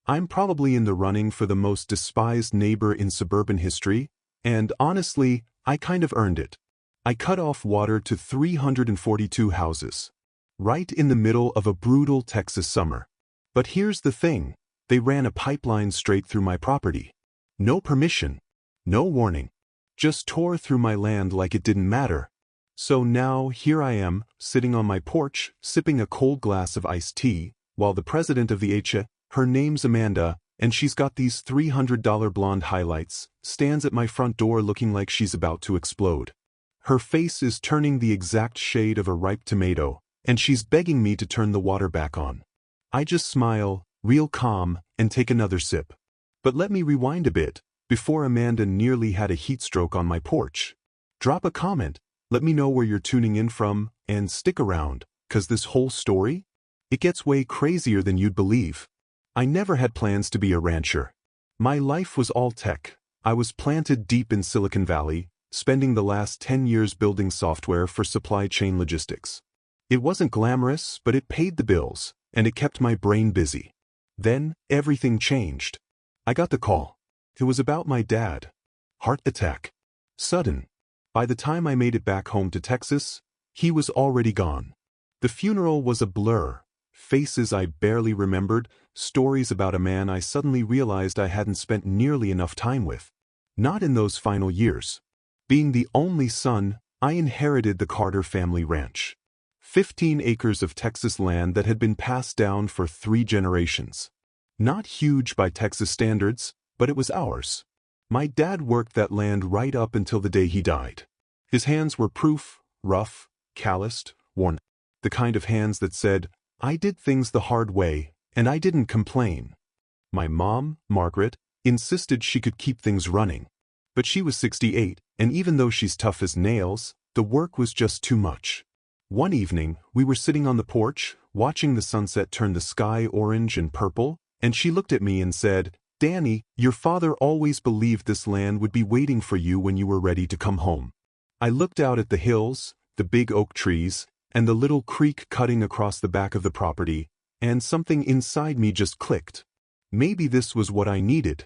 I'm probably in the running for the most despised neighbor in suburban history, and honestly, I kind of earned it. I cut off water to 342 houses. Right in the middle of a brutal Texas summer. But here's the thing, they ran a pipeline straight through my property. No permission. No warning. Just tore through my land like it didn't matter. So now here I am, sitting on my porch, sipping a cold glass of iced tea, while the president of the HOA, her name's Amanda, and she's got these $300 blonde highlights, stands at my front door looking like she's about to explode. Her face is turning the exact shade of a ripe tomato, and she's begging me to turn the water back on. I just smile, real calm, and take another sip. But let me rewind a bit, before Amanda nearly had a heat stroke on my porch. Drop a comment, let me know where you're tuning in from, and stick around, 'cause this whole story? It gets way crazier than you'd believe. I never had plans to be a rancher. My life was all tech. I was planted deep in Silicon Valley, spending the last 10 years building software for supply chain logistics. It wasn't glamorous, but it paid the bills, and it kept my brain busy. Then, everything changed. I got the call. It was about my dad. Heart attack. Sudden. By the time I made it back home to Texas, he was already gone. The funeral was a blur. Faces I barely remembered, stories about a man I suddenly realized I hadn't spent nearly enough time with. Not in those final years. Being the only son, I inherited the Carter family ranch. 15 acres of Texas land that had been passed down for 3 generations. Not huge by Texas standards, but it was ours. My dad worked that land right up until the day he died. His hands were proof, rough, calloused, worn. The kind of hands that said, I did things the hard way, and I didn't complain. My mom, Margaret, insisted she could keep things running. But she was 68, and even though she's tough as nails, the work was just too much. One evening, we were sitting on the porch, watching the sunset turn the sky orange and purple, and she looked at me and said, Danny, your father always believed this land would be waiting for you when you were ready to come home. I looked out at the hills, the big oak trees, and the little creek cutting across the back of the property, and something inside me just clicked. Maybe this was what I needed.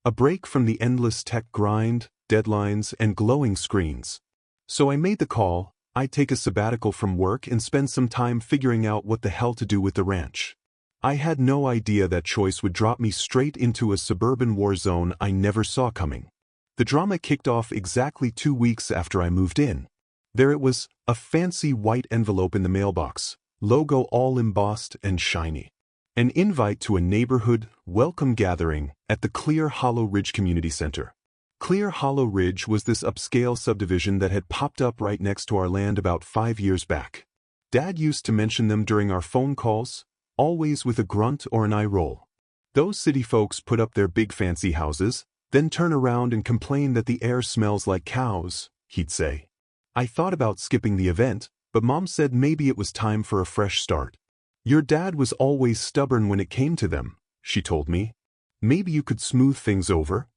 A break from the endless tech grind, deadlines, and glowing screens. So I made the call. I'd take a sabbatical from work and spend some time figuring out what the hell to do with the ranch. I had no idea that choice would drop me straight into a suburban war zone I never saw coming. The drama kicked off exactly 2 weeks after I moved in. There it was, a fancy white envelope in the mailbox, logo all embossed and shiny. An invite to a neighborhood welcome gathering at the Clear Hollow Ridge Community Center. Clear Hollow Ridge was this upscale subdivision that had popped up right next to our land about 5 years back. Dad used to mention them during our phone calls, always with a grunt or an eye roll. Those city folks put up their big fancy houses, then turn around and complain that the air smells like cows, he'd say. I thought about skipping the event, but Mom said maybe it was time for a fresh start. Your dad was always stubborn when it came to them, she told me. Maybe you could smooth things over?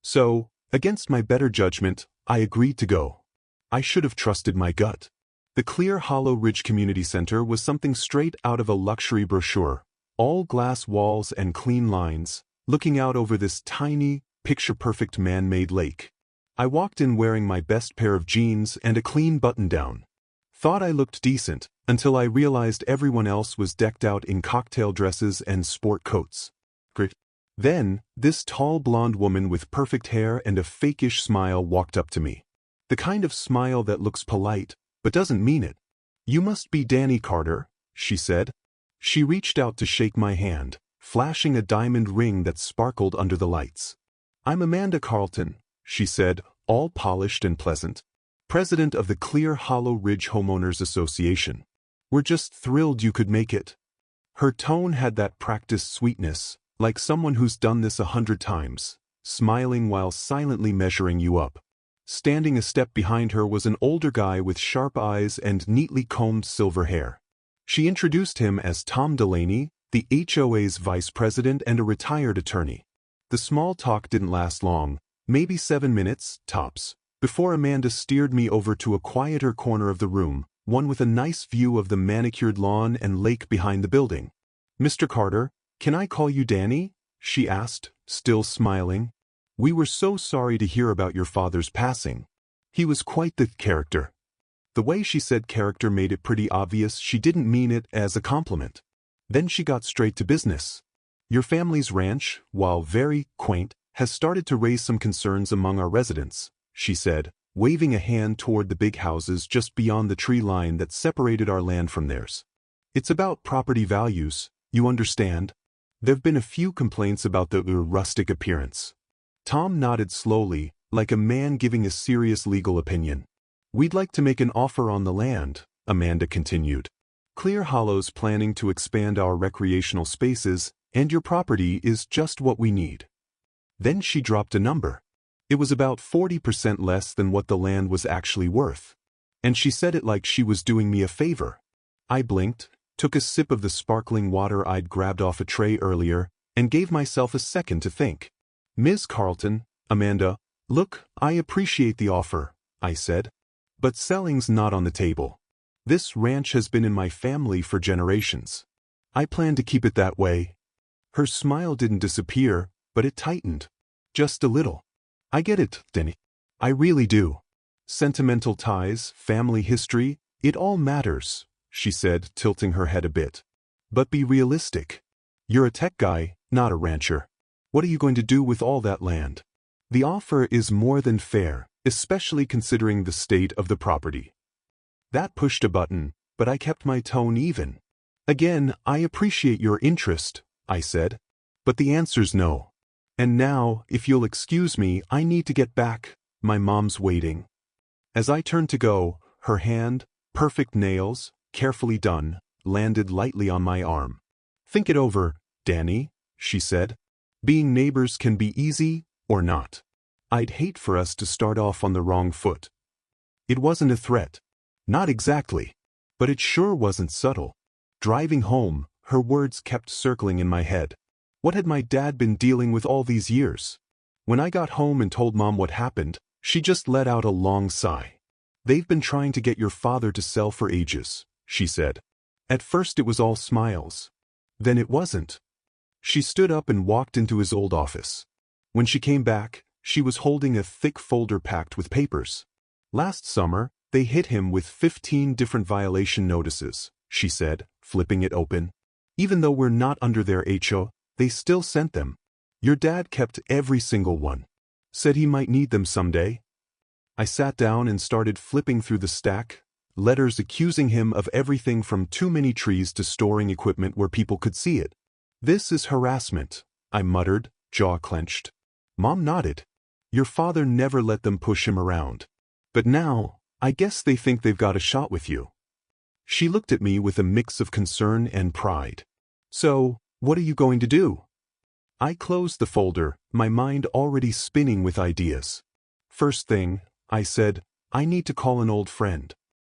So, against my better judgment, I agreed to go. I should have trusted my gut. The Clear Hollow Ridge Community Center was something straight out of a luxury brochure, all glass walls and clean lines, looking out over this tiny, picture-perfect man-made lake. I walked in wearing my best pair of jeans and a clean button-down. Thought I looked decent, until I realized everyone else was decked out in cocktail dresses and sport coats. Then, this tall blonde woman with perfect hair and a fake-ish smile walked up to me. The kind of smile that looks polite, but doesn't mean it. You must be Danny Carter, she said. She reached out to shake my hand, flashing a diamond ring that sparkled under the lights. I'm Amanda Carlton, she said, all polished and pleasant. President of the Clear Hollow Ridge Homeowners Association. We're just thrilled you could make it. Her tone had that practiced sweetness, like someone who's done this 100 times, smiling while silently measuring you up. Standing a step behind her was an older guy with sharp eyes and neatly combed silver hair. She introduced him as Tom Delaney, the HOA's vice president and a retired attorney. The small talk didn't last long, maybe 7 minutes, tops, before Amanda steered me over to a quieter corner of the room, one with a nice view of the manicured lawn and lake behind the building. Mr. Carter, can I call you Danny? she asked, still smiling. We were so sorry to hear about your father's passing. He was quite the character. The way she said character made it pretty obvious she didn't mean it as a compliment. Then she got straight to business. Your family's ranch, while very quaint, has started to raise some concerns among our residents, she said, waving a hand toward the big houses just beyond the tree line that separated our land from theirs. It's about property values, you understand? There've been a few complaints about the rustic appearance. Tom nodded slowly, like a man giving a serious legal opinion. We'd like to make an offer on the land, Amanda continued. Clear Hollow's planning to expand our recreational spaces, and your property is just what we need. Then she dropped a number. It was about 40% less than what the land was actually worth. And she said it like she was doing me a favor. I blinked, took a sip of the sparkling water I'd grabbed off a tray earlier, and gave myself a second to think. Ms. Carlton, Amanda, look, I appreciate the offer, I said. But selling's not on the table. This ranch has been in my family for generations. I plan to keep it that way. Her smile didn't disappear, but it tightened. Just a little. I get it, Denny. I really do. Sentimental ties, family history, it all matters, she said, tilting her head a bit. But be realistic. You're a tech guy, not a rancher. What are you going to do with all that land? The offer is more than fair, especially considering the state of the property. That pushed a button, but I kept my tone even. Again, I appreciate your interest, I said. But the answer's no. And now, if you'll excuse me, I need to get back. My mom's waiting. As I turned to go, her hand, perfect nails, carefully done, landed lightly on my arm. Think it over, Danny, she said. Being neighbors can be easy, or not. I'd hate for us to start off on the wrong foot. It wasn't a threat. Not exactly. But it sure wasn't subtle. Driving home, her words kept circling in my head. What had my dad been dealing with all these years? When I got home and told Mom what happened, she just let out a long sigh. They've been trying to get your father to sell for ages, she said. At first it was all smiles. Then it wasn't. She stood up and walked into his old office. When she came back, she was holding a thick folder packed with papers. Last summer, they hit him with 15 different violation notices, she said, flipping it open. Even though we're not under their HOA, they still sent them. Your dad kept every single one. Said he might need them someday. I sat down and started flipping through the stack, letters accusing him of everything from too many trees to storing equipment where people could see it. This is harassment, I muttered, jaw clenched. Mom nodded. Your father never let them push him around. But now, I guess they think they've got a shot with you. She looked at me with a mix of concern and pride. So, what are you going to do? I closed the folder, my mind already spinning with ideas. First thing, I said, I need to call an old friend.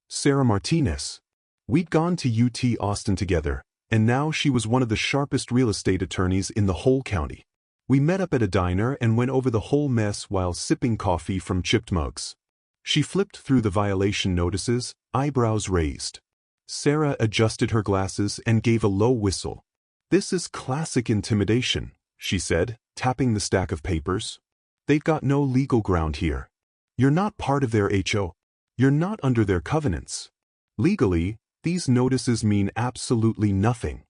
Sarah Martinez. We'd gone to UT Austin together, and now she was one of the sharpest real estate attorneys in the whole county. We met up at a diner and went over the whole mess while sipping coffee from chipped mugs. She flipped through the violation notices, eyebrows raised. Sarah adjusted her glasses and gave a low whistle. This is classic intimidation, she said, tapping the stack of papers. They've got no legal ground here. You're not part of their HOA. You're not under their covenants. Legally, these notices mean absolutely nothing.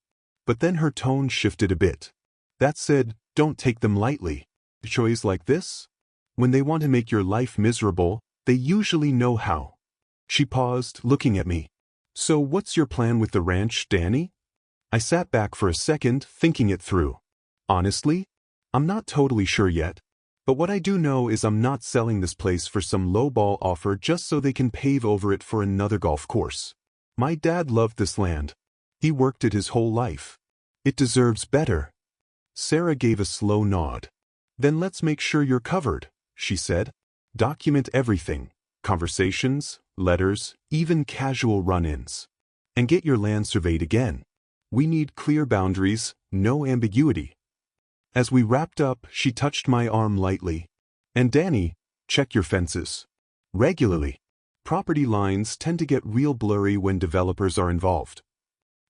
But then her tone shifted a bit. That said, don't take them lightly. Choices like this? When they want to make your life miserable, they usually know how. She paused, looking at me. So what's your plan with the ranch, Danny? I sat back for a second, thinking it through. Honestly, I'm not totally sure yet. But what I do know is I'm not selling this place for some lowball offer just so they can pave over it for another golf course. My dad loved this land. He worked it his whole life. It deserves better. Sarah gave a slow nod. Then let's make sure you're covered, she said. Document everything. Conversations, letters, even casual run-ins. And get your land surveyed again. We need clear boundaries, no ambiguity. As we wrapped up, she touched my arm lightly. And Danny, check your fences. Regularly. Property lines tend to get real blurry when developers are involved.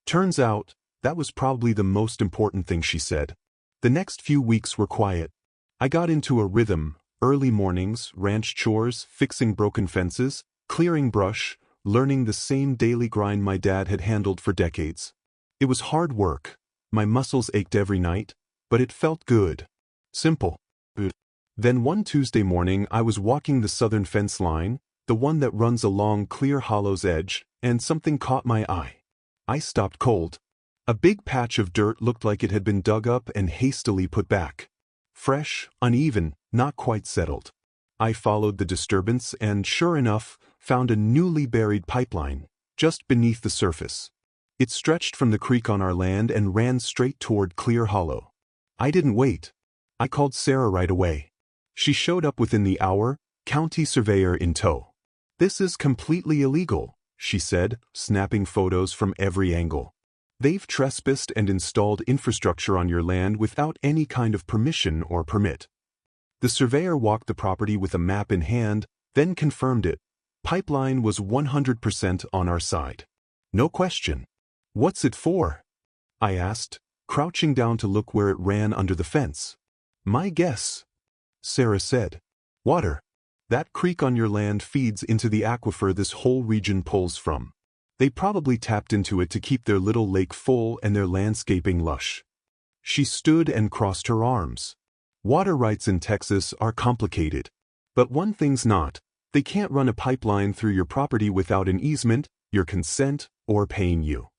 Turns out, that was probably the most important thing she said. The next few weeks were quiet. I got into a rhythm: early mornings, ranch chores, fixing broken fences, clearing brush, learning the same daily grind my dad had handled for decades. It was hard work. My muscles ached every night, but it felt good. Simple. Then one Tuesday morning I was walking the southern fence line, the one that runs along Clear Hollow's edge, and something caught my eye. I stopped cold. A big patch of dirt looked like it had been dug up and hastily put back. Fresh, uneven, not quite settled. I followed the disturbance and, sure enough, found a newly buried pipeline, just beneath the surface. It stretched from the creek on our land and ran straight toward Clear Hollow. I didn't wait. I called Sarah right away. She showed up within the hour, county surveyor in tow. "This is completely illegal," she said, snapping photos from every angle. "They've trespassed and installed infrastructure on your land without any kind of permission or permit." The surveyor walked the property with a map in hand, then confirmed it. Pipeline was 100% on our side. No question. "What's it for?" I asked, crouching down to look where it ran under the fence. "My guess," Sarah said. "Water. That creek on your land feeds into the aquifer this whole region pulls from. They probably tapped into it to keep their little lake full and their landscaping lush." She stood and crossed her arms. "Water rights in Texas are complicated. But one thing's not: they can't run a pipeline through your property without an easement, your consent, or paying you."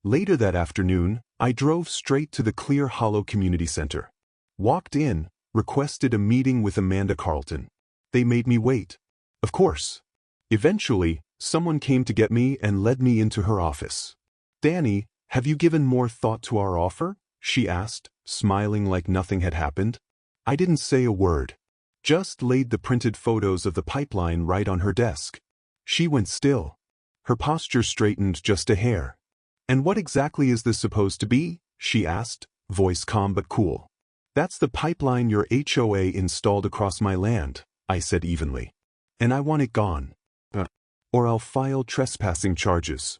Later that afternoon, I drove straight to the Clear Hollow Community Center. Walked in, requested a meeting with Amanda Carlton. They made me wait. Of course. Eventually, someone came to get me and led me into her office. "Danny, have you given more thought to our offer?" she asked, smiling like nothing had happened. I didn't say a word. Just laid the printed photos of the pipeline right on her desk. She went still. Her posture straightened just a hair. "And what exactly is this supposed to be?" she asked, voice calm but cool. "That's the pipeline your HOA installed across my land," I said evenly. "And I want it gone. Or I'll file trespassing charges."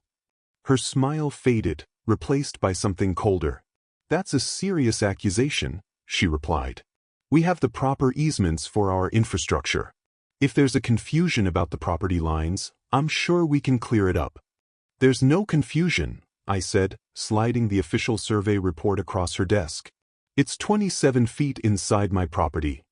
Her smile faded, replaced by something colder. "That's a serious accusation," she replied. "We have the proper easements for our infrastructure. If there's a confusion about the property lines, I'm sure we can clear it up." "There's no confusion," I said, sliding the official survey report across her desk. "It's 27 feet inside my property."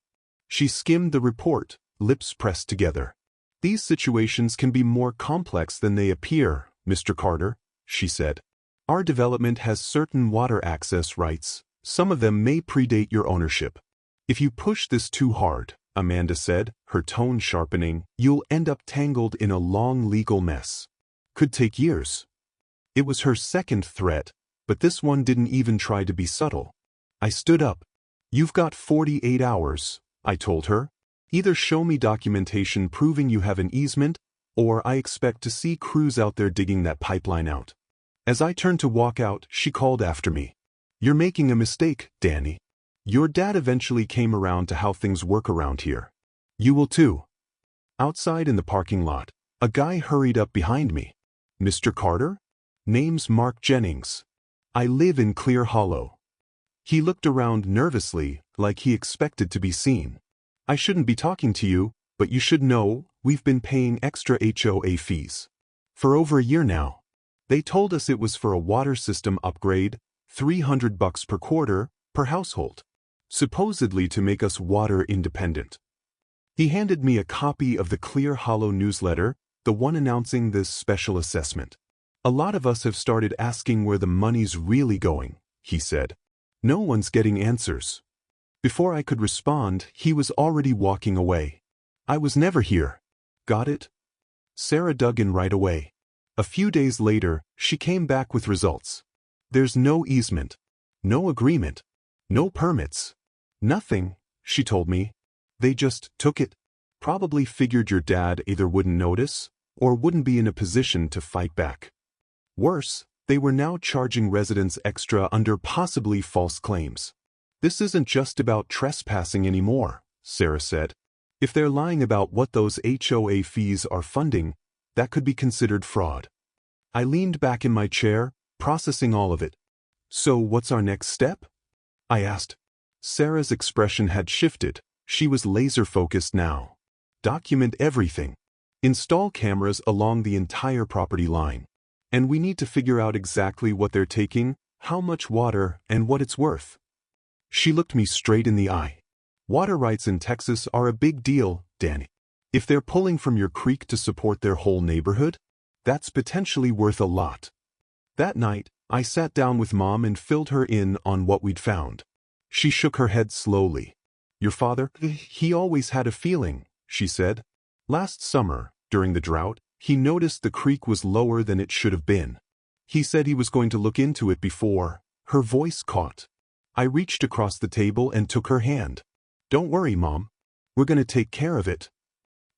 She skimmed the report, lips pressed together. "These situations can be more complex than they appear, Mr. Carter," she said. "Our development has certain water access rights. Some of them may predate your ownership. If you push this too hard," Amanda said, her tone sharpening, "you'll end up tangled in a long legal mess. Could take years." It was her second threat, but this one didn't even try to be subtle. I stood up. "You've got 48 hours, I told her. "Either show me documentation proving you have an easement, or I expect to see crews out there digging that pipeline out." As I turned to walk out, she called after me. "You're making a mistake, Danny. Your dad eventually came around to how things work around here. You will too." Outside in the parking lot, a guy hurried up behind me. "Mr. Carter? Name's Mark Jennings. I live in Clear Hollow." He looked around nervously, like he expected to be seen. "I shouldn't be talking to you, but you should know, we've been paying extra HOA fees for over a year now. They told us it was for a water system upgrade, $300 per quarter, per household, supposedly to make us water independent." He handed me a copy of the Clear Hollow newsletter, the one announcing this special assessment. "A lot of us have started asking where the money's really going," he said. "No one's getting answers." Before I could respond, he was already walking away. "I was never here. Got it?" Sarah dug in right away. A few days later, she came back with results. "There's no easement, no agreement, no permits. Nothing," she told me. "They just took it. Probably figured your dad either wouldn't notice, or wouldn't be in a position to fight back. Worse, they were now charging residents extra under possibly false claims. This isn't just about trespassing anymore," Sarah said. "If they're lying about what those HOA fees are funding, that could be considered fraud." I leaned back in my chair, processing all of it. "So what's our next step?" I asked. Sarah's expression had shifted. She was laser-focused now. Document everything. Install cameras along the entire property line. And we need to figure out exactly what they're taking, how much water, and what it's worth. She looked me straight in the eye. Water rights in Texas are a big deal, Danny. If they're pulling from your creek to support their whole neighborhood, that's potentially worth a lot. That night, I sat down with Mom and filled her in on what we'd found. She shook her head slowly. Your father? He always had a feeling, she said. Last summer, during the drought, he noticed the creek was lower than it should have been. He said he was going to look into it before. Her voice caught. I reached across the table and took her hand. Don't worry, Mom. We're going to take care of it.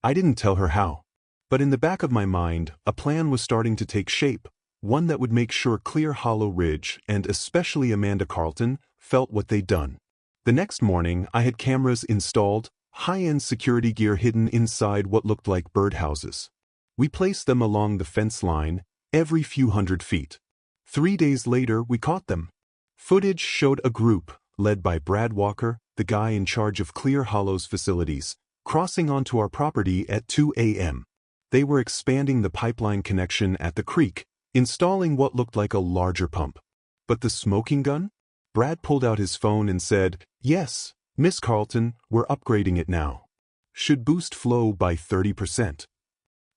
I didn't tell her how. But in the back of my mind, a plan was starting to take shape, one that would make sure Clear Hollow Ridge, and especially Amanda Carlton, felt what they'd done. The next morning, I had cameras installed, high-end security gear hidden inside what looked like birdhouses. We placed them along the fence line, every few hundred feet. 3 days later, we caught them. Footage showed a group, led by Brad Walker, the guy in charge of Clear Hollow's facilities, crossing onto our property at 2 a.m. They were expanding the pipeline connection at the creek, installing what looked like a larger pump. But the smoking gun? Brad pulled out his phone and said, Yes, Miss Carlton, we're upgrading it now. Should boost flow by 30%.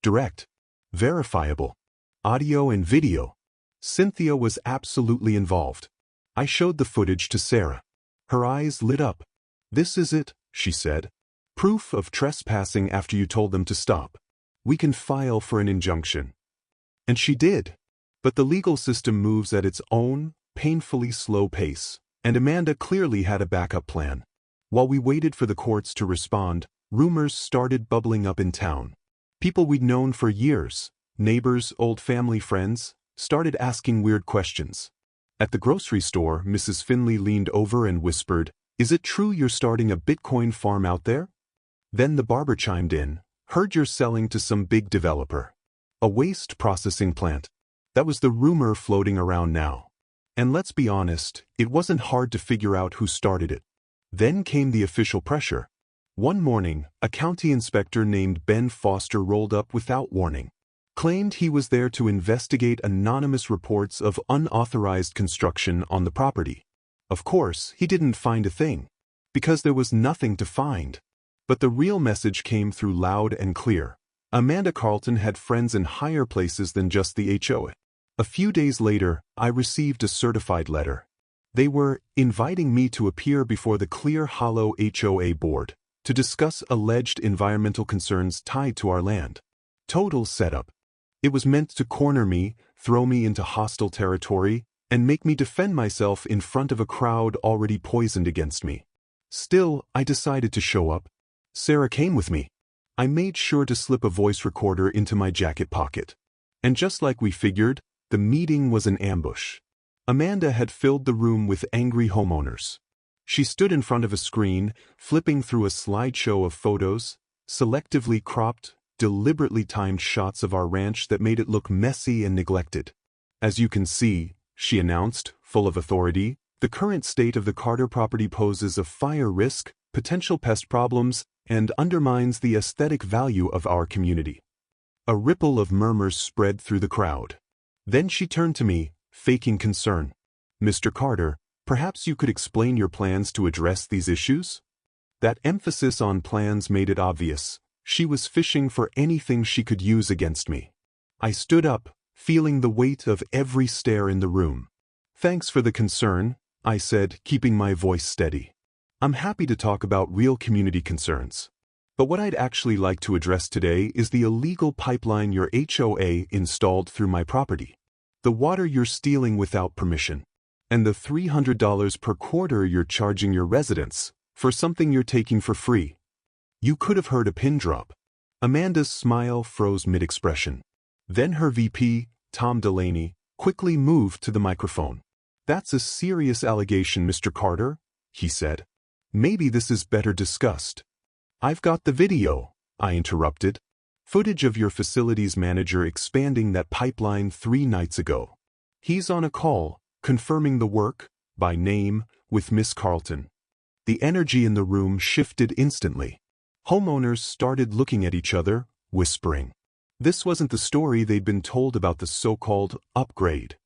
Direct. Verifiable. Audio and video. Cynthia was absolutely involved. I showed the footage to Sarah. Her eyes lit up. This is it, she said. Proof of trespassing after you told them to stop. We can file for an injunction. And she did. But the legal system moves at its own, painfully slow pace, and Amanda clearly had a backup plan. While we waited for the courts to respond, rumors started bubbling up in town. People we'd known for years, neighbors, old family friends, started asking weird questions. At the grocery store, Mrs. Finley leaned over and whispered, Is it true you're starting a Bitcoin farm out there? Then the barber chimed in, Heard you're selling to some big developer. A waste processing plant. That was the rumor floating around now. And let's be honest, it wasn't hard to figure out who started it. Then came the official pressure. One morning, a county inspector named Ben Foster rolled up without warning. Claimed he was there to investigate anonymous reports of unauthorized construction on the property. Of course, he didn't find a thing, because there was nothing to find. But the real message came through loud and clear. Amanda Carlton had friends in higher places than just the HOA. A few days later, I received a certified letter. They were inviting me to appear before the Clear Hollow HOA board to discuss alleged environmental concerns tied to our land. Total setup. It was meant to corner me, throw me into hostile territory, and make me defend myself in front of a crowd already poisoned against me. Still, I decided to show up. Sarah came with me. I made sure to slip a voice recorder into my jacket pocket. And just like we figured, the meeting was an ambush. Amanda had filled the room with angry homeowners. She stood in front of a screen, flipping through a slideshow of photos, selectively cropped, deliberately timed shots of our ranch that made it look messy and neglected. As you can see, she announced, full of authority, the current state of the Carter property poses a fire risk, potential pest problems, and undermines the aesthetic value of our community. A ripple of murmurs spread through the crowd. Then she turned to me, faking concern. Mr. Carter, perhaps you could explain your plans to address these issues? That emphasis on plans made it obvious. She was fishing for anything she could use against me. I stood up, feeling the weight of every stare in the room. Thanks for the concern, I said, keeping my voice steady. I'm happy to talk about real community concerns. But what I'd actually like to address today is the illegal pipeline your HOA installed through my property. The water you're stealing without permission. And the $300 per quarter you're charging your residents for something you're taking for free. You could have heard a pin drop. Amanda's smile froze mid-expression. Then her VP, Tom Delaney, quickly moved to the microphone. That's a serious allegation, Mr. Carter, he said. Maybe this is better discussed. I've got the video, I interrupted. Footage of your facilities manager expanding that pipeline 3 nights ago. He's on a call, confirming the work, by name, with Miss Carlton. The energy in the room shifted instantly. Homeowners started looking at each other, whispering. This wasn't the story they'd been told about the so-called upgrade.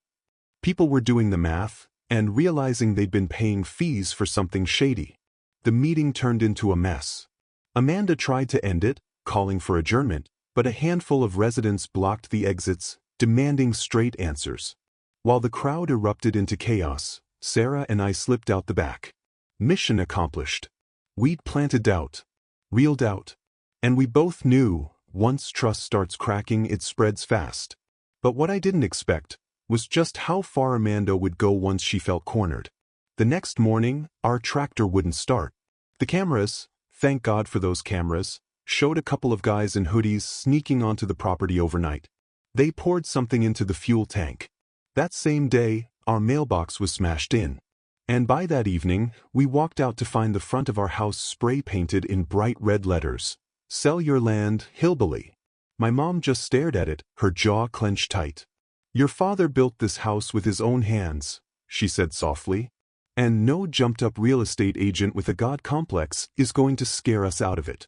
People were doing the math and realizing they'd been paying fees for something shady. The meeting turned into a mess. Amanda tried to end it, calling for adjournment, but a handful of residents blocked the exits, demanding straight answers. While the crowd erupted into chaos, Sarah and I slipped out the back. Mission accomplished. We'd planted doubt. Real doubt. And we both knew, once trust starts cracking, it spreads fast. But what I didn't expect was just how far Amanda would go once she felt cornered. The next morning, our tractor wouldn't start. The cameras, thank God for those cameras, showed a couple of guys in hoodies sneaking onto the property overnight. They poured something into the fuel tank. That same day, our mailbox was smashed in. And by that evening, we walked out to find the front of our house spray-painted in bright red letters. Sell your land, hillbilly. My mom just stared at it, her jaw clenched tight. Your father built this house with his own hands, she said softly. And no jumped-up real estate agent with a god complex is going to scare us out of it.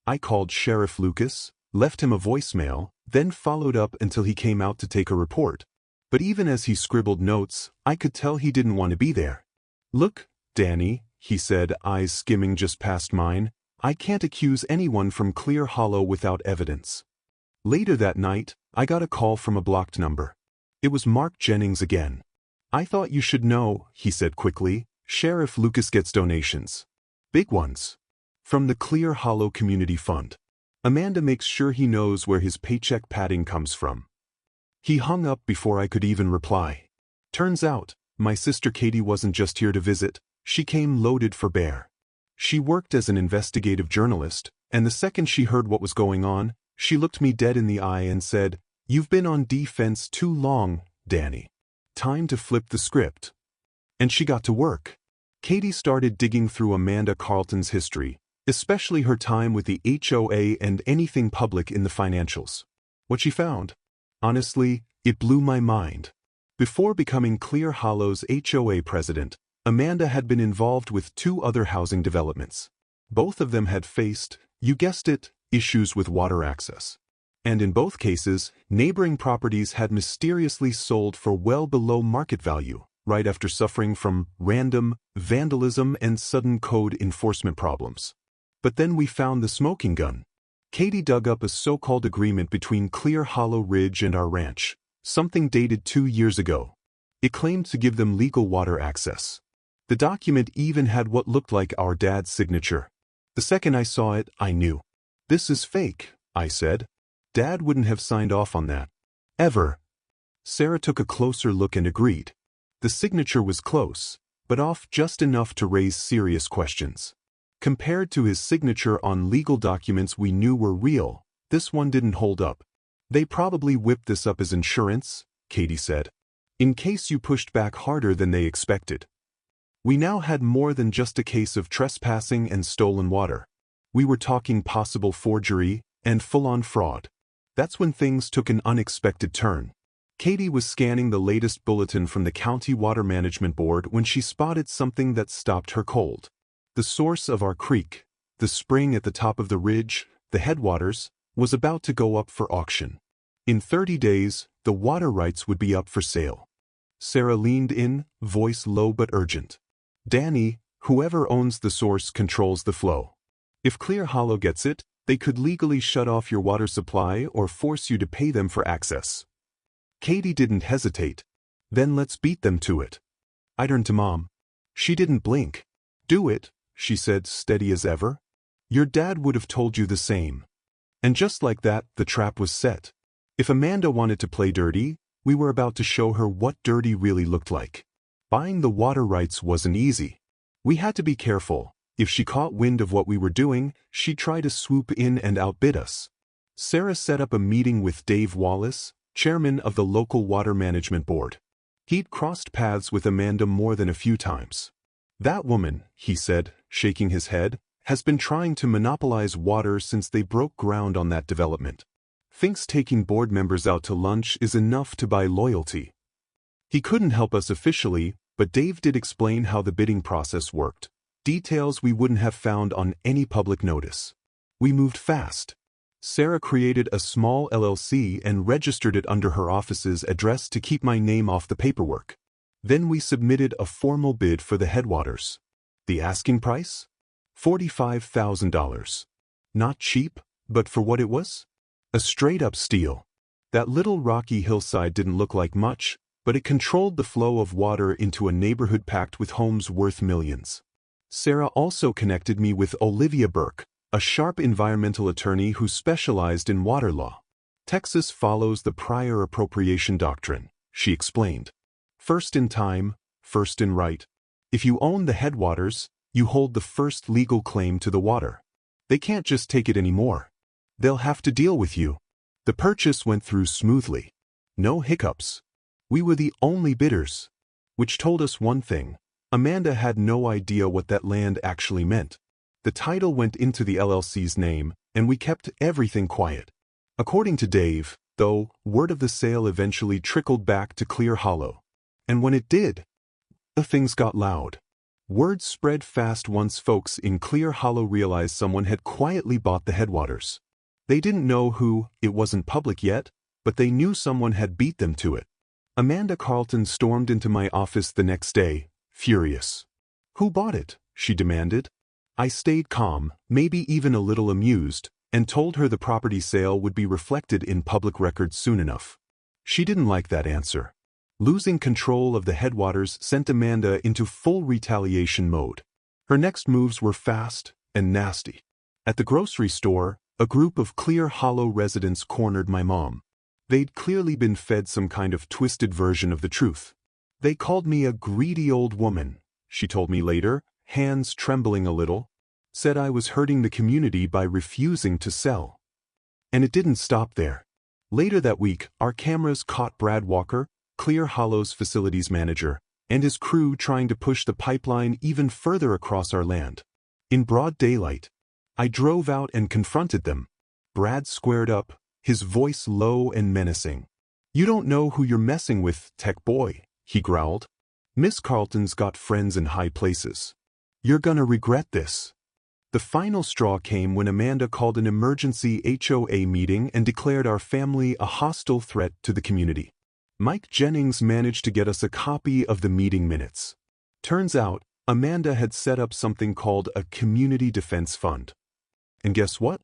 I called Sheriff Lucas, left him a voicemail, then followed up until he came out to take a report. But even as he scribbled notes, I could tell he didn't want to be there. Look, Danny, he said, eyes skimming just past mine, I can't accuse anyone from Clear Hollow without evidence. Later that night, I got a call from a blocked number. It was Mark Jennings again. I thought you should know, he said quickly, Sheriff Lucas gets donations. Big ones. From the Clear Hollow Community Fund. Amanda makes sure he knows where his paycheck padding comes from. He hung up before I could even reply. Turns out, my sister Katie wasn't just here to visit, she came loaded for bear. She worked as an investigative journalist, and the second she heard what was going on, she looked me dead in the eye and said, "You've been on defense too long, Danny. Time to flip the script." And she got to work. Katie started digging through Amanda Carlton's history, especially her time with the HOA and anything public in the financials. What she found? Honestly, it blew my mind. Before becoming Clear Hollow's HOA president, Amanda had been involved with 2 other housing developments. Both of them had faced, you guessed it, issues with water access. And in both cases, neighboring properties had mysteriously sold for well below market value, right after suffering from random vandalism and sudden code enforcement problems. But then we found the smoking gun. Katie dug up a so-called agreement between Clear Hollow Ridge and our ranch, something dated 2 years ago. It claimed to give them legal water access. The document even had what looked like our dad's signature. The second I saw it, I knew. This is fake, I said. Dad wouldn't have signed off on that. Ever. Sarah took a closer look and agreed. The signature was close, but off just enough to raise serious questions. Compared to his signature on legal documents we knew were real, this one didn't hold up. They probably whipped this up as insurance, Katie said, in case you pushed back harder than they expected. We now had more than just a case of trespassing and stolen water. We were talking possible forgery and full-on fraud. That's when things took an unexpected turn. Katie was scanning the latest bulletin from the County Water Management Board when she spotted something that stopped her cold. The source of our creek, the spring at the top of the ridge, the headwaters, was about to go up for auction. In 30 days, the water rights would be up for sale. Sarah leaned in, voice low but urgent. Danny, whoever owns the source controls the flow. If Clear Hollow gets it, they could legally shut off your water supply or force you to pay them for access. Katie didn't hesitate. Then let's beat them to it. I turned to Mom. She didn't blink. Do it, she said, steady as ever. Your dad would have told you the same. And just like that, the trap was set. If Amanda wanted to play dirty, we were about to show her what dirty really looked like. Buying the water rights wasn't easy. We had to be careful. If she caught wind of what we were doing, she'd try to swoop in and outbid us. Sarah set up a meeting with Dave Wallace, chairman of the local water management board. He'd crossed paths with Amanda more than a few times. That woman, he said, shaking his head, has been trying to monopolize water since they broke ground on that development. Thinks taking board members out to lunch is enough to buy loyalty. He couldn't help us officially, But Dave did explain how the bidding process worked, details we wouldn't have found on any public notice. We moved fast. Sarah created a small LLC and registered it under her office's address to keep my name off the paperwork. Then we submitted a formal bid for the headwaters. The asking price? $45,000. Not cheap, but for what it was? A straight-up steal. That little rocky hillside didn't look like much, but it controlled the flow of water into a neighborhood packed with homes worth millions. Sarah also connected me with Olivia Burke, a sharp environmental attorney who specialized in water law. Texas follows the prior appropriation doctrine, she explained. First in time, first in right. If you own the headwaters, you hold the first legal claim to the water. They can't just take it anymore. They'll have to deal with you. The purchase went through smoothly. No hiccups. We were the only bidders. Which told us one thing. Amanda had no idea what that land actually meant. The title went into the LLC's name, and we kept everything quiet. According to Dave, though, word of the sale eventually trickled back to Clear Hollow. And when it did, the things got loud. Word spread fast once folks in Clear Hollow realized someone had quietly bought the headwaters. They didn't know who, it wasn't public yet, but they knew someone had beat them to it. Amanda Carlton stormed into my office the next day, furious. "Who bought it?" she demanded. I stayed calm, maybe even a little amused, and told her the property sale would be reflected in public records soon enough. She didn't like that answer. Losing control of the headwaters sent Amanda into full retaliation mode. Her next moves were fast and nasty. At the grocery store, a group of Clear Hollow residents cornered my mom. They'd clearly been fed some kind of twisted version of the truth. They called me a greedy old woman, she told me later, hands trembling a little, said I was hurting the community by refusing to sell. And it didn't stop there. Later that week, our cameras caught Brad Walker, Clear Hollow's facilities manager, and his crew trying to push the pipeline even further across our land. In broad daylight, I drove out and confronted them. Brad squared up, his voice low and menacing. "You don't know who you're messing with, tech boy," he growled. "Miss Carlton's got friends in high places. You're gonna regret this." The final straw came when Amanda called an emergency HOA meeting and declared our family a hostile threat to the community. Mike Jennings managed to get us a copy of the meeting minutes. Turns out, Amanda had set up something called a community defense fund. And guess what?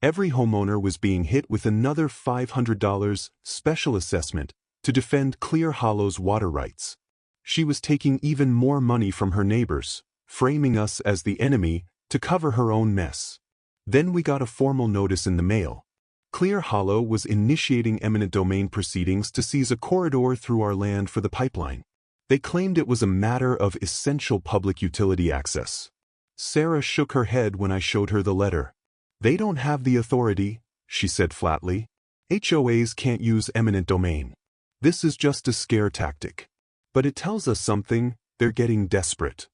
Every homeowner was being hit with another $500 special assessment to defend Clear Hollow's water rights. She was taking even more money from her neighbors, framing us as the enemy to cover her own mess. Then we got a formal notice in the mail. Clear Hollow was initiating eminent domain proceedings to seize a corridor through our land for the pipeline. They claimed it was a matter of essential public utility access. Sarah shook her head when I showed her the letter. "They don't have the authority," she said flatly. "HOAs can't use eminent domain. This is just a scare tactic. But it tells us something, they're getting desperate."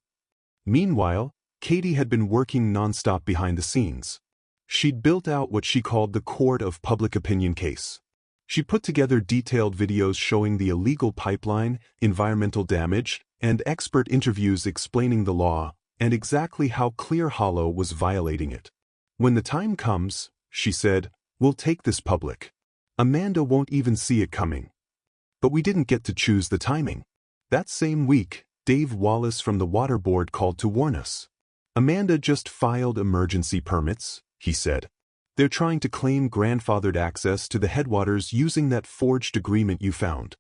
Meanwhile, Katie had been working nonstop behind the scenes. She'd built out what she called the court of public opinion case. She put together detailed videos showing the illegal pipeline, environmental damage, and expert interviews explaining the law and exactly how Clear Hollow was violating it. "When the time comes," she said, "we'll take this public. Amanda won't even see it coming." But we didn't get to choose the timing. That same week, Dave Wallace from the Water Board called to warn us. "Amanda just filed emergency permits," he said. "They're trying to claim grandfathered access to the headwaters using that forged agreement you found."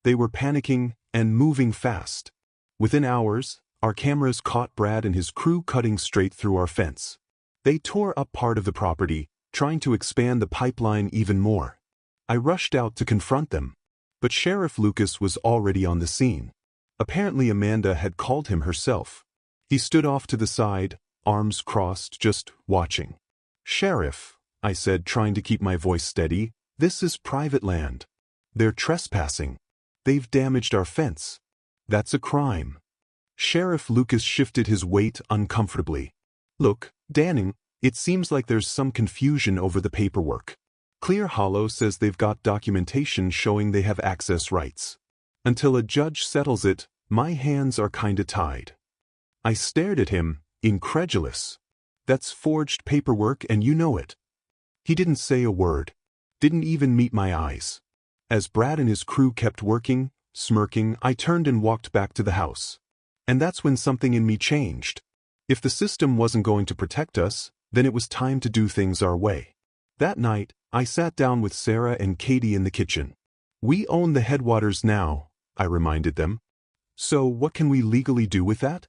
They were panicking and moving fast. Within hours, our cameras caught Brad and his crew cutting straight through our fence. They tore up part of the property, trying to expand the pipeline even more. I rushed out to confront them, but Sheriff Lucas was already on the scene. Apparently Amanda had called him herself. He stood off to the side, arms crossed, just watching. "Sheriff," I said, trying to keep my voice steady, "this is private land. They're trespassing. They've damaged our fence. That's a crime." Sheriff Lucas shifted his weight uncomfortably. "Look, Danning, it seems like there's some confusion over the paperwork. Clear Hollow says they've got documentation showing they have access rights. Until a judge settles it, My hands are kinda tied. I stared at him, incredulous. That's forged paperwork and you know it. He didn't say a word. Didn't even meet my eyes. As Brad and his crew kept working, smirking, I turned and walked back to the house. And that's when something in me changed. If the system wasn't going to protect us, then it was time to do things our way. That night, I sat down with Sarah and Katie in the kitchen. We own the headwaters now, I reminded them. So what can we legally do with that?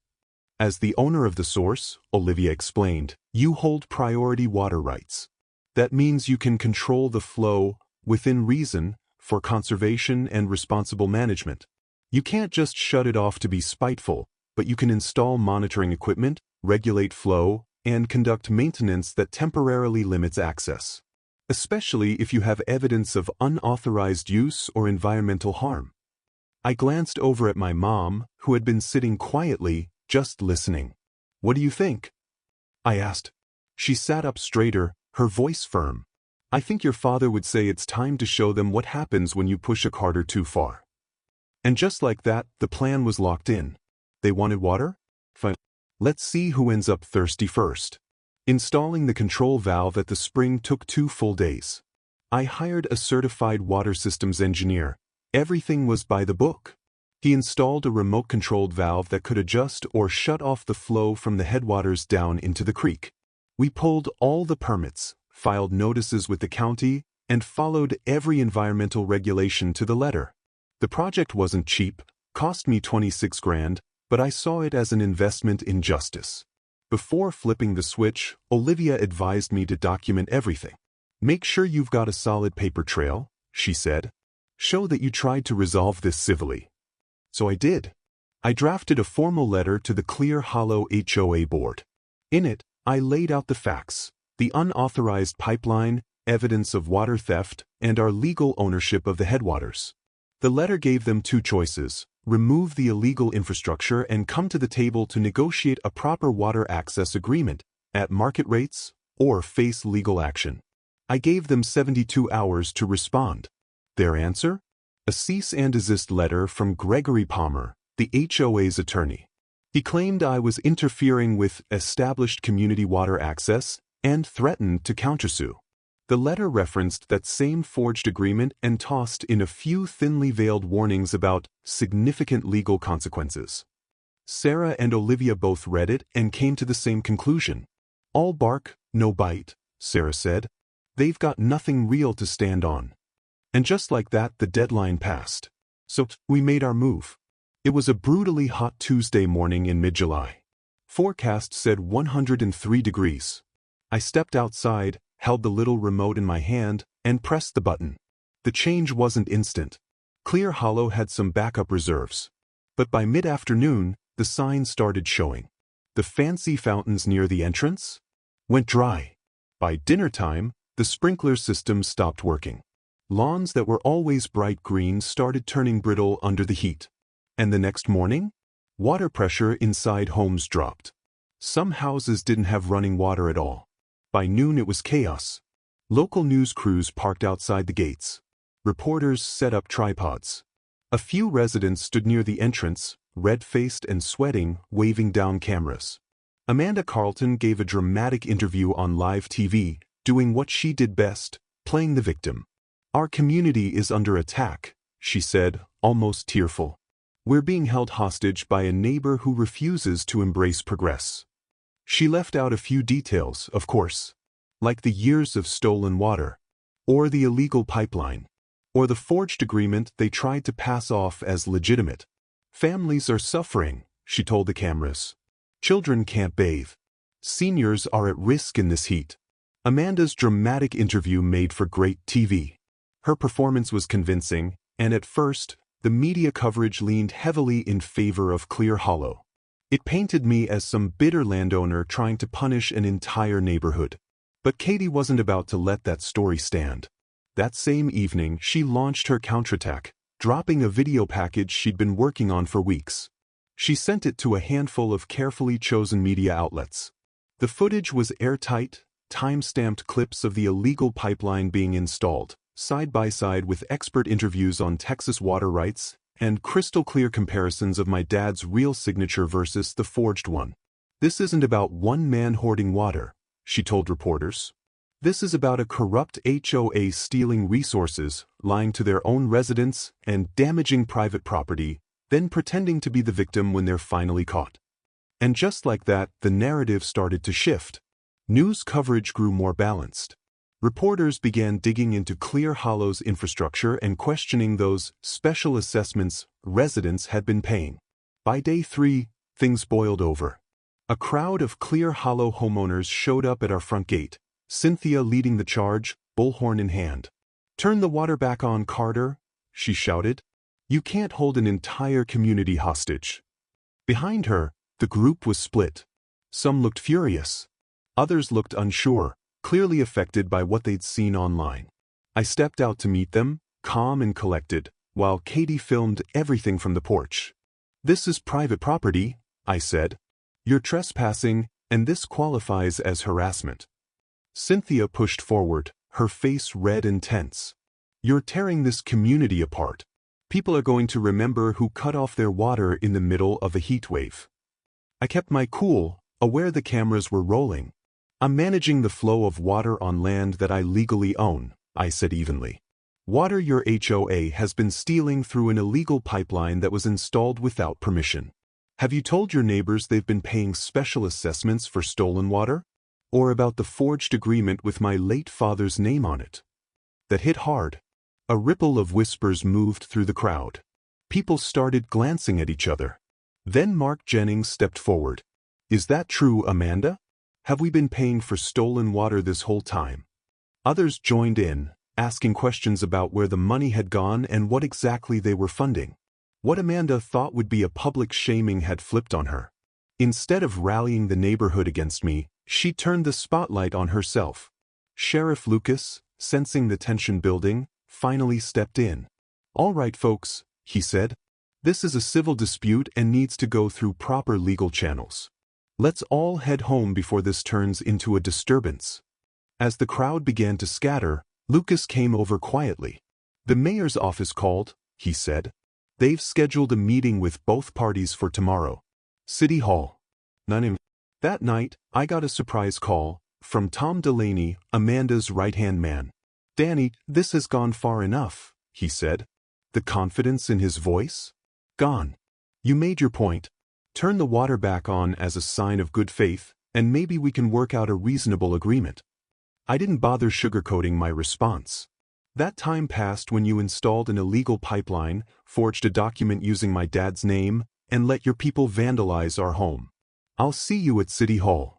As the owner of the source, Olivia explained, you hold priority water rights. That means you can control the flow, within reason, for conservation and responsible management. You can't just shut it off to be spiteful, but you can install monitoring equipment, regulate flow, and conduct maintenance that temporarily limits access. Especially if you have evidence of unauthorized use or environmental harm. I glanced over at my mom, who had been sitting quietly, just listening. What do you think? I asked. She sat up straighter, her voice firm. I think your father would say it's time to show them what happens when you push a carter too far. And just like that, the plan was locked in. They wanted water? Fine. Let's see who ends up thirsty first. Installing the control valve at the spring took 2 full days. I hired a certified water systems engineer. Everything was by the book. He installed a remote-controlled valve that could adjust or shut off the flow from the headwaters down into the creek. We pulled all the permits, filed notices with the county, and followed every environmental regulation to the letter. The project wasn't cheap, cost me $26,000, but I saw it as an investment in justice. Before flipping the switch, Olivia advised me to document everything. Make sure you've got a solid paper trail, she said. Show that you tried to resolve this civilly. So I did. I drafted a formal letter to the Clear Hollow HOA board. In it, I laid out the facts, the unauthorized pipeline, evidence of water theft, and our legal ownership of the headwaters. The letter gave them 2 choices: remove the illegal infrastructure and come to the table to negotiate a proper water access agreement at market rates, or face legal action. I gave them 72 hours to respond. Their answer? A cease and desist letter from Gregory Palmer, the HOA's attorney. He claimed I was interfering with established community water access and threatened to countersue. The letter referenced that same forged agreement and tossed in a few thinly veiled warnings about significant legal consequences. Sarah and Olivia both read it and came to the same conclusion. All bark, no bite, Sarah said. They've got nothing real to stand on. And just like that, the deadline passed. So we made our move. It was a brutally hot Tuesday morning in mid-July. Forecast said 103 degrees. I stepped outside, held the little remote in my hand, and pressed the button. The change wasn't instant. Clear Hollow had some backup reserves. But by mid-afternoon, the signs started showing. The fancy fountains near the entrance went dry. By dinner time, the sprinkler system stopped working. Lawns that were always bright green started turning brittle under the heat. And the next morning, water pressure inside homes dropped. Some houses didn't have running water at all. By noon it was chaos. Local news crews parked outside the gates. Reporters set up tripods. A few residents stood near the entrance, red-faced and sweating, waving down cameras. Amanda Carlton gave a dramatic interview on live TV, doing what she did best, playing the victim. Our community is under attack, she said, almost tearful. We're being held hostage by a neighbor who refuses to embrace progress. She left out a few details, of course, like the years of stolen water, or the illegal pipeline, or the forged agreement they tried to pass off as legitimate. Families are suffering, she told the cameras. Children can't bathe. Seniors are at risk in this heat. Amanda's dramatic interview made for great TV. Her performance was convincing, and at first, the media coverage leaned heavily in favor of Clear Hollow. It painted me as some bitter landowner trying to punish an entire neighborhood. But Katie wasn't about to let that story stand. That same evening, she launched her counterattack, dropping a video package she'd been working on for weeks. She sent it to a handful of carefully chosen media outlets. The footage was airtight, time-stamped clips of the illegal pipeline being installed, side by side with expert interviews on Texas water rights and crystal-clear comparisons of my dad's real signature versus the forged one. "This isn't about one man hoarding water," she told reporters. "This is about a corrupt HOA stealing resources, lying to their own residents, and damaging private property, then pretending to be the victim when they're finally caught." And just like that, the narrative started to shift. News coverage grew more balanced. Reporters began digging into Clear Hollow's infrastructure and questioning those special assessments residents had been paying. By day 3, things boiled over. A crowd of Clear Hollow homeowners showed up at our front gate, Cynthia leading the charge, bullhorn in hand. "Turn the water back on, Carter," she shouted. "You can't hold an entire community hostage." Behind her, the group was split. Some looked furious. Others looked unsure, clearly affected by what they'd seen online. I stepped out to meet them, calm and collected, while Katie filmed everything from the porch. "This is private property," I said. "You're trespassing, and this qualifies as harassment." Cynthia pushed forward, her face red and tense. "You're tearing this community apart. People are going to remember who cut off their water in the middle of a heat wave." I kept my cool, aware the cameras were rolling. "I'm managing the flow of water on land that I legally own," I said evenly. "Water your HOA has been stealing through an illegal pipeline that was installed without permission. Have you told your neighbors they've been paying special assessments for stolen water? Or about the forged agreement with my late father's name on it?" That hit hard. A ripple of whispers moved through the crowd. People started glancing at each other. Then Mark Jennings stepped forward. "Is that true, Amanda? Have we been paying for stolen water this whole time?" Others joined in, asking questions about where the money had gone and what exactly they were funding. What Amanda thought would be a public shaming had flipped on her. Instead of rallying the neighborhood against me, she turned the spotlight on herself. Sheriff Lucas, sensing the tension building, finally stepped in. "All right, folks," he said. "This is a civil dispute and needs to go through proper legal channels. Let's all head home before this turns into a disturbance." As the crowd began to scatter, Lucas came over quietly. "The mayor's office called," he said. "They've scheduled a meeting with both parties for tomorrow. City Hall." That night, I got a surprise call from Tom Delaney, Amanda's right-hand man. "Danny, this has gone far enough," he said. The confidence in his voice? Gone. "You made your point. Turn the water back on as a sign of good faith, and maybe we can work out a reasonable agreement." I didn't bother sugarcoating my response. "That time passed when you installed an illegal pipeline, forged a document using my dad's name, and let your people vandalize our home. I'll see you at City Hall."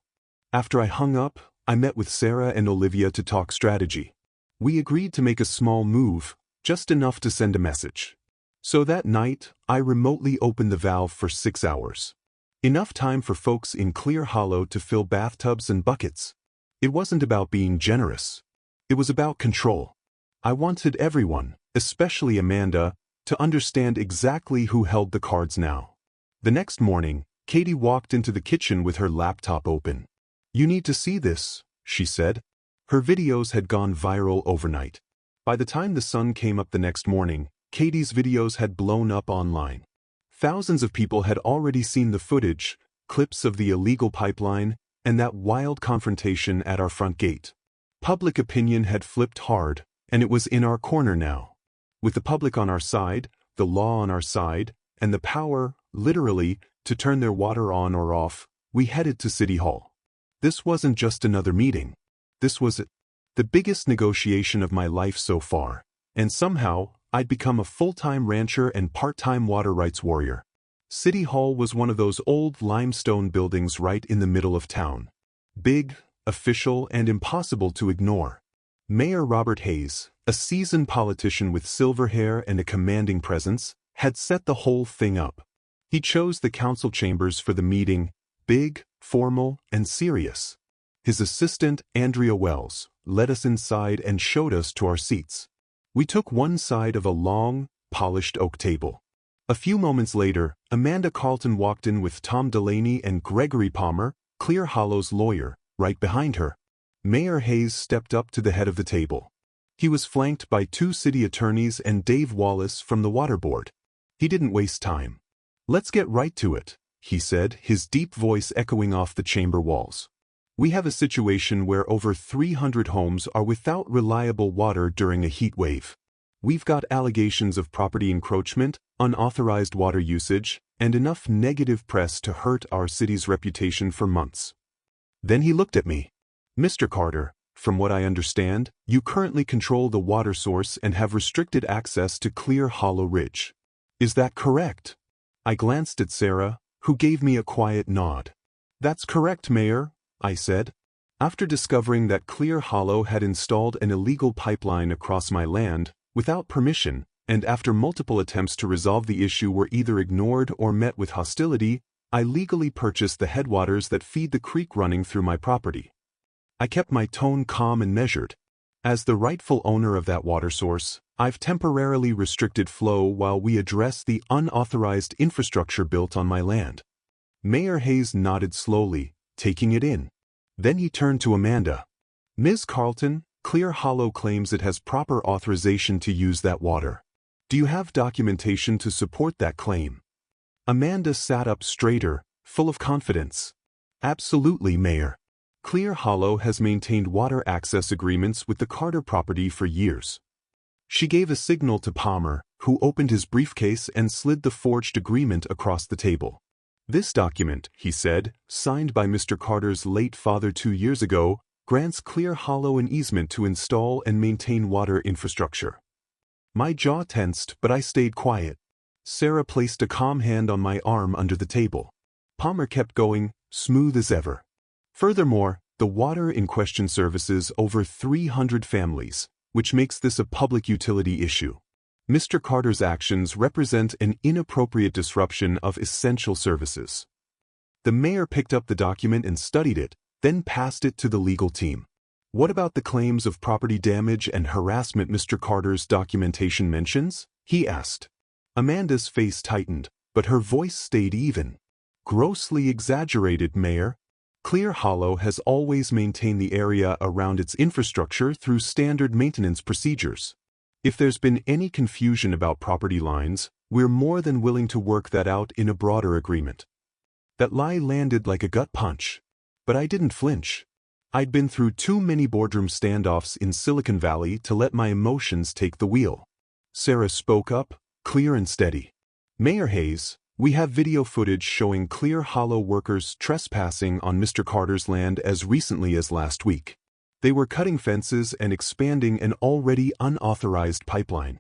After I hung up, I met with Sarah and Olivia to talk strategy. We agreed to make a small move, just enough to send a message. So that night, I remotely opened the valve for 6 hours. Enough time for folks in Clear Hollow to fill bathtubs and buckets. It wasn't about being generous. It was about control. I wanted everyone, especially Amanda, to understand exactly who held the cards now. The next morning, Katie walked into the kitchen with her laptop open. "You need to see this," she said. Her videos had gone viral overnight. By the time the sun came up the next morning, Katie's videos had blown up online. Thousands of people had already seen the footage, clips of the illegal pipeline, and that wild confrontation at our front gate. Public opinion had flipped hard, and it was in our corner now. With the public on our side, the law on our side, and the power, literally, to turn their water on or off, we headed to City Hall. This wasn't just another meeting. This was it. The biggest negotiation of my life so far, and somehow, I'd become a full-time rancher and part-time water rights warrior. City Hall was one of those old limestone buildings right in the middle of town. Big, official, and impossible to ignore. Mayor Robert Hayes, a seasoned politician with silver hair and a commanding presence, had set the whole thing up. He chose the council chambers for the meeting, big, formal, and serious. His assistant, Andrea Wells, led us inside and showed us to our seats. We took one side of a long, polished oak table. A few moments later, Amanda Carlton walked in with Tom Delaney and Gregory Palmer, Clear Hollow's lawyer, right behind her. Mayor Hayes stepped up to the head of the table. He was flanked by 2 city attorneys and Dave Wallace from the Water Board. He didn't waste time. "Let's get right to it," he said, his deep voice echoing off the chamber walls. "We have a situation where over 300 homes are without reliable water during a heat wave. We've got allegations of property encroachment, unauthorized water usage, and enough negative press to hurt our city's reputation for months." Then he looked at me. "Mr. Carter, from what I understand, you currently control the water source and have restricted access to Clear Hollow Ridge. Is that correct?" I glanced at Sarah, who gave me a quiet nod. "That's correct, Mayor," I said. "After discovering that Clear Hollow had installed an illegal pipeline across my land, without permission, and after multiple attempts to resolve the issue were either ignored or met with hostility, I legally purchased the headwaters that feed the creek running through my property." I kept my tone calm and measured. "As the rightful owner of that water source, I've temporarily restricted flow while we address the unauthorized infrastructure built on my land." Mayor Hayes nodded slowly, taking it in. Then he turned to Amanda. "Ms. Carlton, Clear Hollow claims it has proper authorization to use that water. Do you have documentation to support that claim?" Amanda sat up straighter, full of confidence. "Absolutely, Mayor. Clear Hollow has maintained water access agreements with the Carter property for years." She gave a signal to Palmer, who opened his briefcase and slid the forged agreement across the table. "This document," he said, "signed by Mr. Carter's late father 2 years ago, grants Clear Hollow an easement to install and maintain water infrastructure." My jaw tensed, but I stayed quiet. Sarah placed a calm hand on my arm under the table. Palmer kept going, smooth as ever. "Furthermore, the water in question services over 300 families, which makes this a public utility issue. Mr. Carter's actions represent an inappropriate disruption of essential services." The mayor picked up the document and studied it, then passed it to the legal team. "What about the claims of property damage and harassment Mr. Carter's documentation mentions?" he asked. Amanda's face tightened, but her voice stayed even. "Grossly exaggerated, Mayor. Clear Hollow has always maintained the area around its infrastructure through standard maintenance procedures. If there's been any confusion about property lines, we're more than willing to work that out in a broader agreement." That lie landed like a gut punch. But I didn't flinch. I'd been through too many boardroom standoffs in Silicon Valley to let my emotions take the wheel. Sarah spoke up, clear and steady. "Mayor Hayes, we have video footage showing Clear Hollow workers trespassing on Mr. Carter's land as recently as last week. They were cutting fences and expanding an already unauthorized pipeline."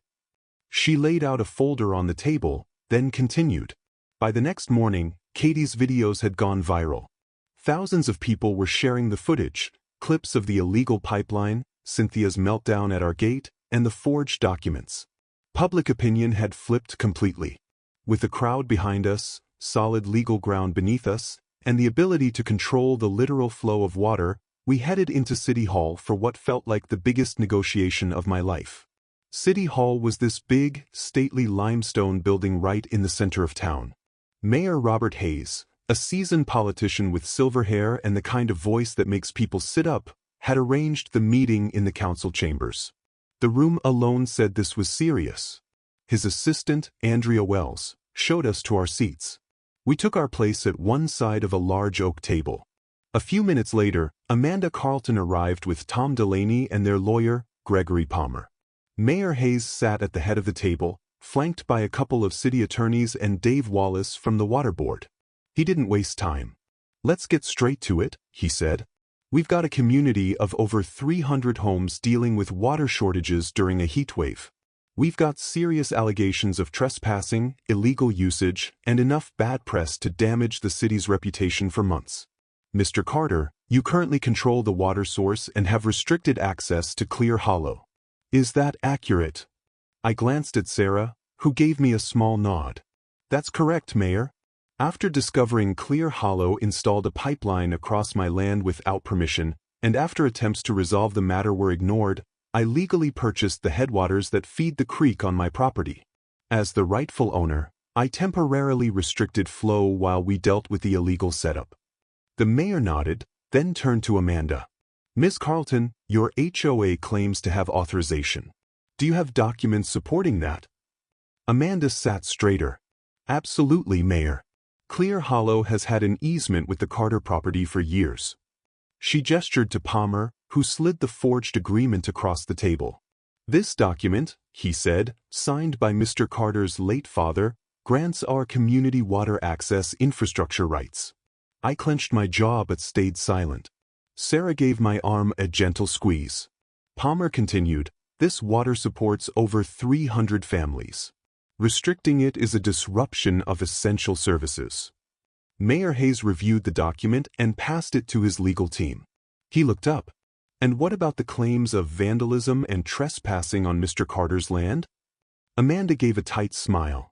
She laid out a folder on the table, then continued. "By the next morning, Katie's videos had gone viral. Thousands of people were sharing the footage, clips of the illegal pipeline, Cynthia's meltdown at our gate, and the forged documents. Public opinion had flipped completely. With the crowd behind us, solid legal ground beneath us, and the ability to control the literal flow of water, we headed into City Hall for what felt like the biggest negotiation of my life. City Hall was this big, stately limestone building right in the center of town. Mayor Robert Hayes, a seasoned politician with silver hair and the kind of voice that makes people sit up, had arranged the meeting in the council chambers. The room alone said this was serious. His assistant, Andrea Wells, showed us to our seats. We took our place at one side of a large oak table. A few minutes later, Amanda Carlton arrived with Tom Delaney and their lawyer, Gregory Palmer. Mayor Hayes sat at the head of the table, flanked by a couple of city attorneys and Dave Wallace from the Water Board. He didn't waste time. "Let's get straight to it," he said. "We've got a community of over 300 homes dealing with water shortages during a heat wave. We've got serious allegations of trespassing, illegal usage, and enough bad press to damage the city's reputation for months. Mr. Carter, you currently control the water source and have restricted access to Clear Hollow. Is that accurate?" I glanced at Sarah, who gave me a small nod. "That's correct, Mayor. After discovering Clear Hollow installed a pipeline across my land without permission, and after attempts to resolve the matter were ignored, I legally purchased the headwaters that feed the creek on my property. As the rightful owner, I temporarily restricted flow while we dealt with the illegal setup." The mayor nodded, then turned to Amanda. "Ms. Carlton, your HOA claims to have authorization. Do you have documents supporting that?" Amanda sat straighter. Absolutely, Mayor. Clear Hollow has had an easement with the Carter property for years. She gestured to Palmer, who slid the forged agreement across the table. This document, he said, signed by Mr. Carter's late father, grants our community water access infrastructure rights. I clenched my jaw but stayed silent. Sarah gave my arm a gentle squeeze. Palmer continued, this water supports over 300 families. Restricting it is a disruption of essential services. Mayor Hayes reviewed the document and passed it to his legal team. He looked up. And what about the claims of vandalism and trespassing on Mr. Carter's land? Amanda gave a tight smile.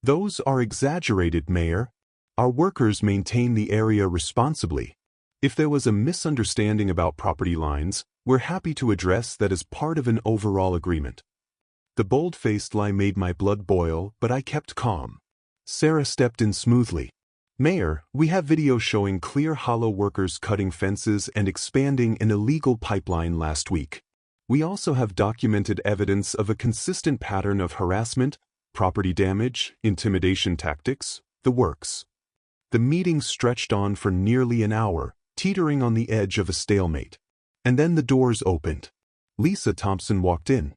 Those are exaggerated, Mayor. Our workers maintain the area responsibly. If there was a misunderstanding about property lines, we're happy to address that as part of an overall agreement. The bold-faced lie made my blood boil, but I kept calm. Sarah stepped in smoothly. Mayor, we have video showing Clear Hollow workers cutting fences and expanding an illegal pipeline last week. We also have documented evidence of a consistent pattern of harassment, property damage, intimidation tactics, the works. The meeting stretched on for nearly an hour, teetering on the edge of a stalemate. And then the doors opened. Lisa Thompson walked in.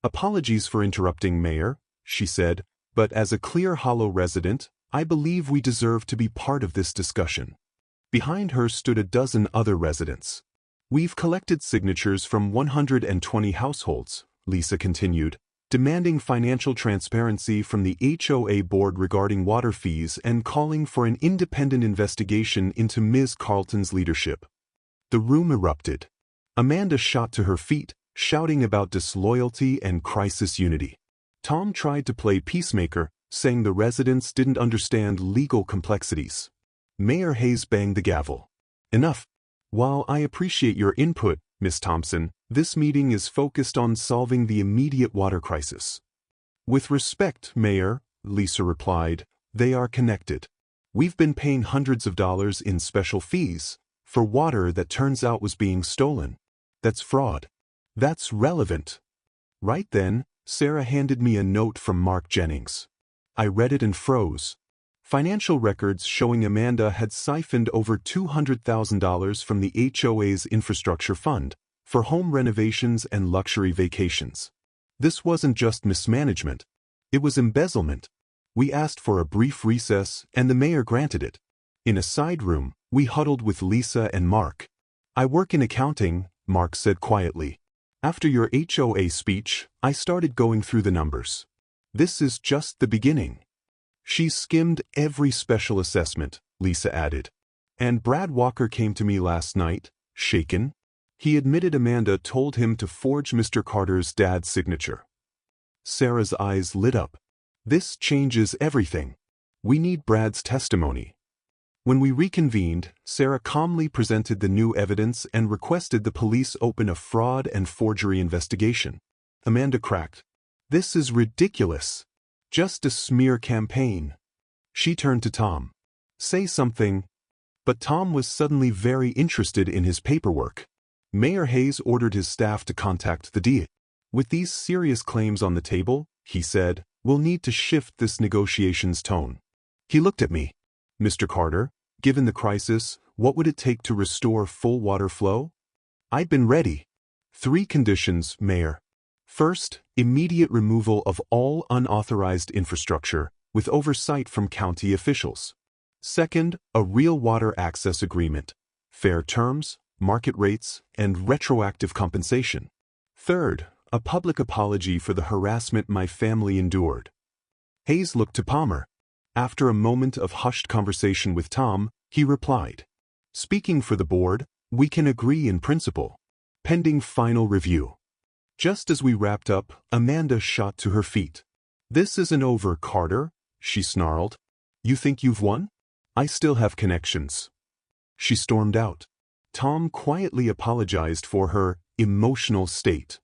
Apologies for interrupting, Mayor, she said, but as a Clear Hollow resident, I believe we deserve to be part of this discussion. Behind her stood a dozen other residents. We've collected signatures from 120 households, Lisa continued, demanding financial transparency from the HOA board regarding water fees and calling for an independent investigation into Ms. Carlton's leadership. The room erupted. Amanda shot to her feet, shouting about disloyalty and crisis unity. Tom tried to play peacemaker, saying the residents didn't understand legal complexities. Mayor Hayes banged the gavel. Enough. While I appreciate your input, Ms. Thompson, this meeting is focused on solving the immediate water crisis. With respect, Mayor, Lisa replied, they are connected. We've been paying hundreds of dollars in special fees for water that turns out was being stolen. That's fraud. That's relevant. Right then, Sarah handed me a note from Mark Jennings. I read it and froze. Financial records showing Amanda had siphoned over $200,000 from the HOA's infrastructure fund for home renovations and luxury vacations. This wasn't just mismanagement. It was embezzlement. We asked for a brief recess, and the mayor granted it. In a side room, we huddled with Lisa and Mark. I work in accounting, Mark said quietly. After your HOA speech, I started going through the numbers. This is just the beginning. She skimmed every special assessment, Lisa added. And Brad Walker came to me last night, shaken. He admitted Amanda told him to forge Mr. Carter's dad's signature. Sarah's eyes lit up. This changes everything. We need Brad's testimony. When we reconvened, Sarah calmly presented the new evidence and requested the police open a fraud and forgery investigation. Amanda cracked. This is ridiculous. Just a smear campaign. She turned to Tom. Say something. But Tom was suddenly very interested in his paperwork. Mayor Hayes ordered his staff to contact the DA. With these serious claims on the table, he said, we'll need to shift this negotiation's tone. He looked at me. Mr. Carter, given the crisis, what would it take to restore full water flow? I'd been ready. 3 conditions, Mayor. First, immediate removal of all unauthorized infrastructure, with oversight from county officials. Second, a real water access agreement, fair terms, market rates, and retroactive compensation. Third, a public apology for the harassment my family endured. Hayes looked to Palmer. After a moment of hushed conversation with Tom, he replied, speaking for the board, we can agree in principle, pending final review. Just as we wrapped up, Amanda shot to her feet. This isn't over, Carter, she snarled. You think you've won? I still have connections. She stormed out. Tom quietly apologized for her emotional state.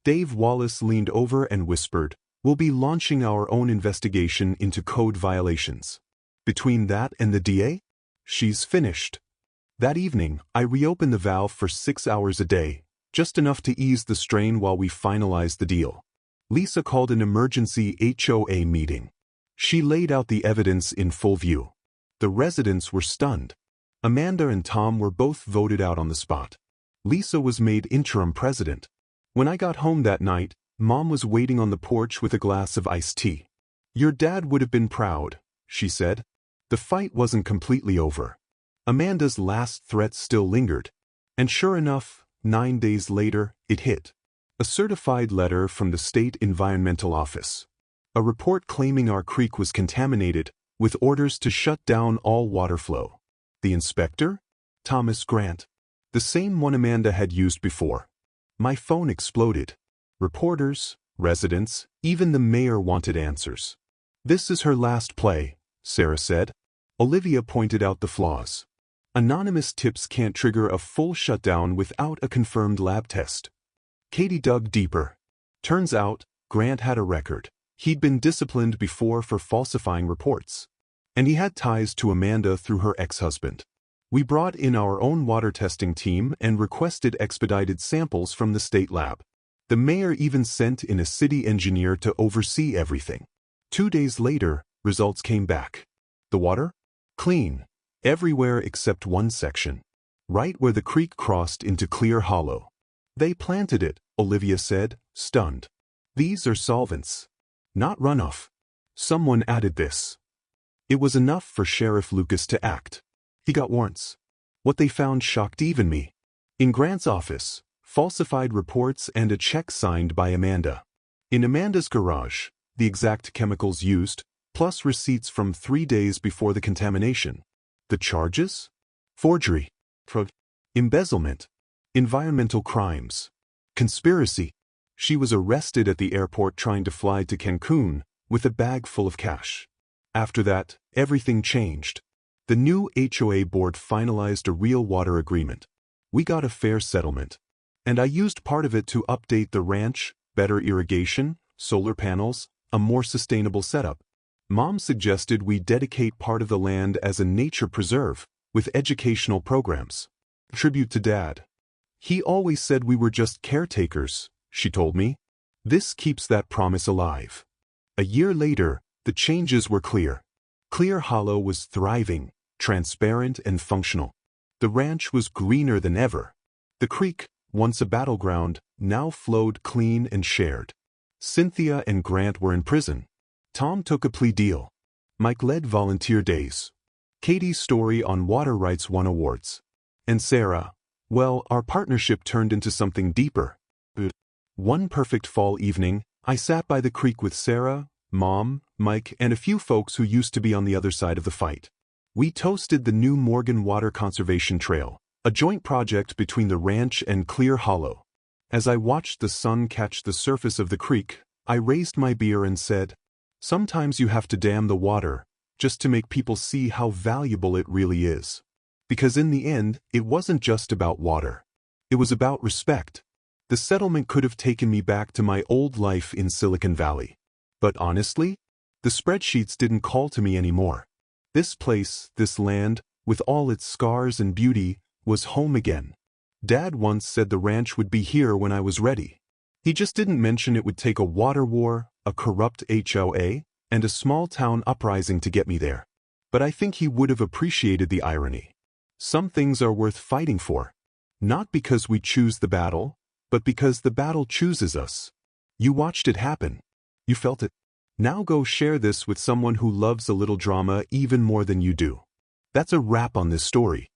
Dave Wallace leaned over and whispered, we'll be launching our own investigation into code violations. Between that and the DA? She's finished. That evening, I reopened the valve for 6 hours a day, just enough to ease the strain while we finalized the deal. Lisa called an emergency HOA meeting. She laid out the evidence in full view. The residents were stunned. Amanda and Tom were both voted out on the spot. Lisa was made interim president. When I got home that night, Mom was waiting on the porch with a glass of iced tea. "Your dad would have been proud," she said. The fight wasn't completely over. Amanda's last threat still lingered. And sure enough, 9 days later, it hit. A certified letter from the State Environmental Office. A report claiming our creek was contaminated, with orders to shut down all water flow. The inspector? Thomas Grant. The same one Amanda had used before. My phone exploded. Reporters, residents, even the mayor wanted answers. "This is her last play," Sarah said. Olivia pointed out the flaws. Anonymous tips can't trigger a full shutdown without a confirmed lab test. Katie dug deeper. Turns out, Grant had a record. He'd been disciplined before for falsifying reports. And he had ties to Amanda through her ex-husband. We brought in our own water testing team and requested expedited samples from the state lab. The mayor even sent in a city engineer to oversee everything. 2 days later, results came back. The water? Clean. Everywhere except one section. Right where the creek crossed into Clear Hollow. "They planted it," Olivia said, stunned. "These are solvents. Not runoff." Someone added this. It was enough for Sheriff Lucas to act. He got warrants. What they found shocked even me. In Grant's office, falsified reports and a check signed by Amanda. In Amanda's garage, the exact chemicals used, plus receipts from 3 days before the contamination. The charges? Forgery, embezzlement, environmental crimes, conspiracy. She was arrested at the airport trying to fly to Cancun with a bag full of cash. After that, everything changed. The new HOA board finalized a real water agreement. We got a fair settlement. And I used part of it to update the ranch, better irrigation, solar panels, a more sustainable setup. Mom suggested we dedicate part of the land as a nature preserve, with educational programs. Tribute to Dad. "He always said we were just caretakers," she told me. This keeps that promise alive. A year later, the changes were clear. Clear Hollow was thriving, transparent and functional. The ranch was greener than ever. The creek, once a battleground, now flowed clean and shared. Cynthia and Grant were in prison. Tom took a plea deal. Mike led volunteer days. Katie's story on Water Rights won awards. And Sarah, well, our partnership turned into something deeper. One perfect fall evening, I sat by the creek with Sarah, Mom, Mike, and a few folks who used to be on the other side of the fight. We toasted the new Morgan Water Conservation Trail, a joint project between the ranch and Clear Hollow. As I watched the sun catch the surface of the creek, I raised my beer and said, "Sometimes you have to dam the water, just to make people see how valuable it really is." Because in the end, it wasn't just about water. It was about respect. The settlement could have taken me back to my old life in Silicon Valley. But honestly, the spreadsheets didn't call to me anymore. This place, this land, with all its scars and beauty, was home again. Dad once said the ranch would be here when I was ready. He just didn't mention it would take a water war, a corrupt HOA, and a small-town uprising to get me there. But I think he would have appreciated the irony. Some things are worth fighting for. Not because we choose the battle, but because the battle chooses us. You watched it happen. You felt it. Now go share this with someone who loves a little drama even more than you do. That's a wrap on this story.